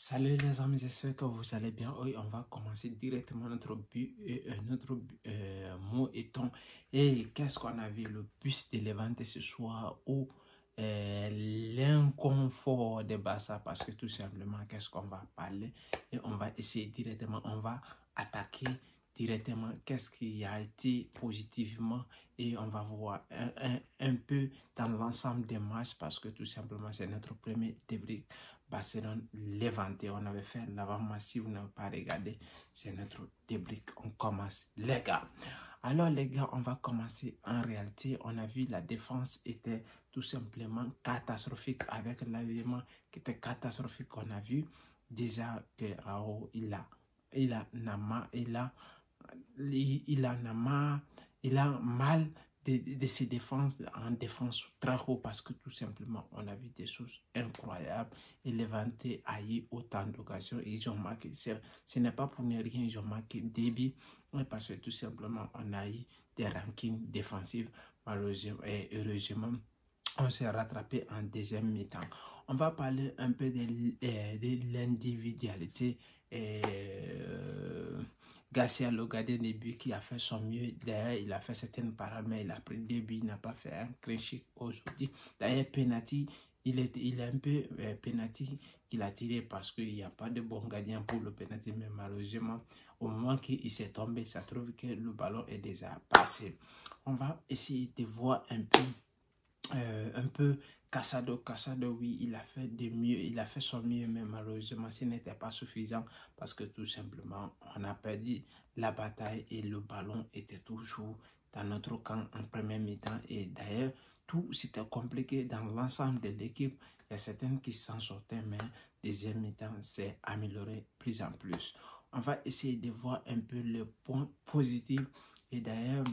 Salut les amis, j'espère que vous allez bien. Oui, on va commencer directement notre but notre mot étant et qu'est-ce qu'on a vu le plus de Levante ce soir ou l'inconfort de Barça parce que tout simplement qu'est-ce qu'on va parler et on va essayer directement, on va attaquer directement qu'est-ce qui a été positivement et on va voir un peu dans l'ensemble des matchs parce que tout simplement c'est notre premier débrief. Barcelone Levante, on avait fait l'avant-match. Si vous n'avez pas regardé, c'est notre débrief. On commence, les gars. Alors, les gars, on va commencer. En réalité, on a vu la défense était tout simplement catastrophique avec l'alignement qui était catastrophique. On a vu déjà que Raoult, il a mal de ses défenses en défense très haut parce que tout simplement on a vu des choses incroyables et Levante a eu autant d'occasions et ils ont marqué. Ce n'est pas pour ne rien, ils ont marqué débit parce que tout simplement on a eu des rankings défensifs malheureusement et heureusement on s'est rattrapé en deuxième mi-temps. On va parler un peu de l'individualité Garcia, le gardien de but qui a fait son mieux. D'ailleurs, il a fait certaines parades, mais il a pris 2 buts, il n'a pas fait un clean sheet aujourd'hui. D'ailleurs, penalty, il est un peu penalty qu'il a tiré parce qu'il n'y a pas de bon gardien pour le penalty, mais malheureusement, au moment qu'il s'est tombé, ça trouve que le ballon est déjà passé. On va essayer de voir un peu Casado, oui, il a fait de mieux, il a fait son mieux, mais malheureusement, ce n'était pas suffisant parce que tout simplement, on a perdu la bataille et le ballon était toujours dans notre camp en première mi-temps. Et d'ailleurs, tout s'était compliqué dans l'ensemble de l'équipe. Il y a certaines qui s'en sortaient, mais deuxième mi-temps s'est amélioré plus en plus. On va essayer de voir un peu les points positifs et d'ailleurs,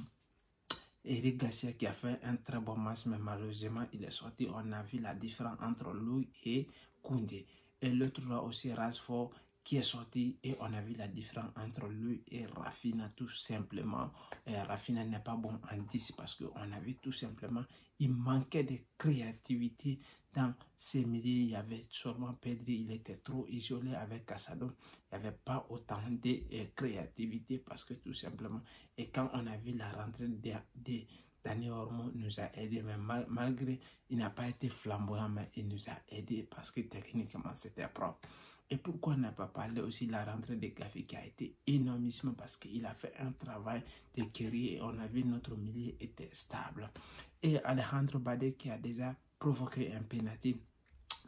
Eric Garcia qui a fait un très bon match, mais malheureusement, il est sorti. On a vu la différence entre lui et Koundé. Et l'autre là aussi, Rashford, qui est sorti et on a vu la différence entre lui et Rafinha tout simplement. Et Rafinha n'est pas bon en 10 parce qu'on a vu tout simplement, il manquait de créativité dans ces milieux. Il y avait seulement Pedri, il était trop isolé avec Casado. Il n'y avait pas autant de créativité parce que tout simplement, et quand on a vu la rentrée de Dani Olmo nous a aidé, mais malgré, il n'a pas été flamboyant, mais il nous a aidé parce que techniquement c'était propre. Et pourquoi on n'a pas parlé aussi de la rentrée de Gavi qui a été énormissime parce qu'il a fait un travail de guerrier et on a vu notre milieu était stable. Et Alejandro Bade qui a déjà provoqué un penalty,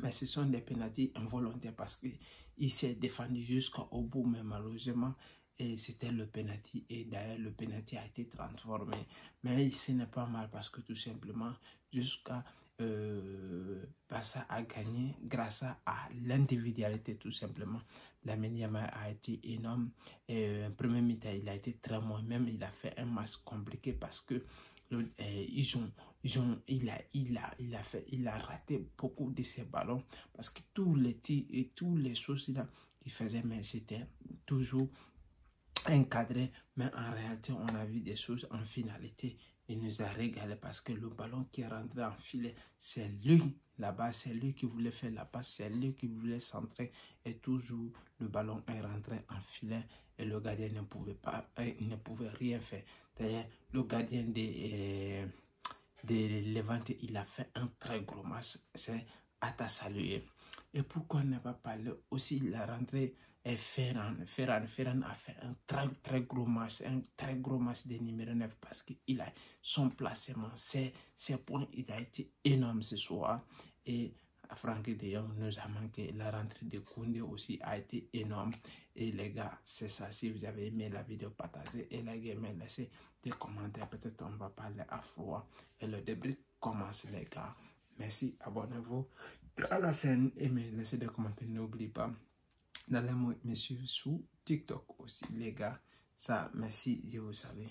mais ce sont des penalties involontaires parce qu'il s'est défendu jusqu'au bout, mais malheureusement, et c'était le penalty et d'ailleurs le penalty a été transformé. Mais ce n'est pas mal parce que tout simplement, jusqu'à Barça a gagné grâce à l'individualité tout simplement. Lamine Yamal a été énorme et premier mi-temps il a été très bon, même il a fait un match compliqué parce que il a raté beaucoup de ses ballons parce que tous les tirs et tous les choses là qu'il faisait, mais c'était toujours encadré, mais en réalité on a vu des choses en finalité. Il nous a régalé parce que le ballon qui est rentré en filet, c'est lui là-bas, c'est lui qui voulait faire la passe, c'est lui qui voulait centrer et toujours le ballon est rentré en filet et le gardien ne pouvait rien faire. D'ailleurs, le gardien de Levante, il a fait un très gros match, c'est à saluer. Et pourquoi ne pas parler aussi de la rentrée Ferran a fait un très gros match, de numéro 9 parce qu'il a son placement, ses points, il a été énorme ce soir. Et Frenkie de Jong nous a manqué. La rentrée de Koundé aussi a été énorme. Et les gars, c'est ça. Si vous avez aimé la vidéo, partagez et likez, mais laissez des commentaires. Peut-être on va parler à froid. Et le débrief commence, les gars. Merci, abonnez-vous à la chaîne et laissez des commentaires. N'oubliez pas d'aller me suivre sur TikTok aussi, les gars. Ça, merci, je vous salue.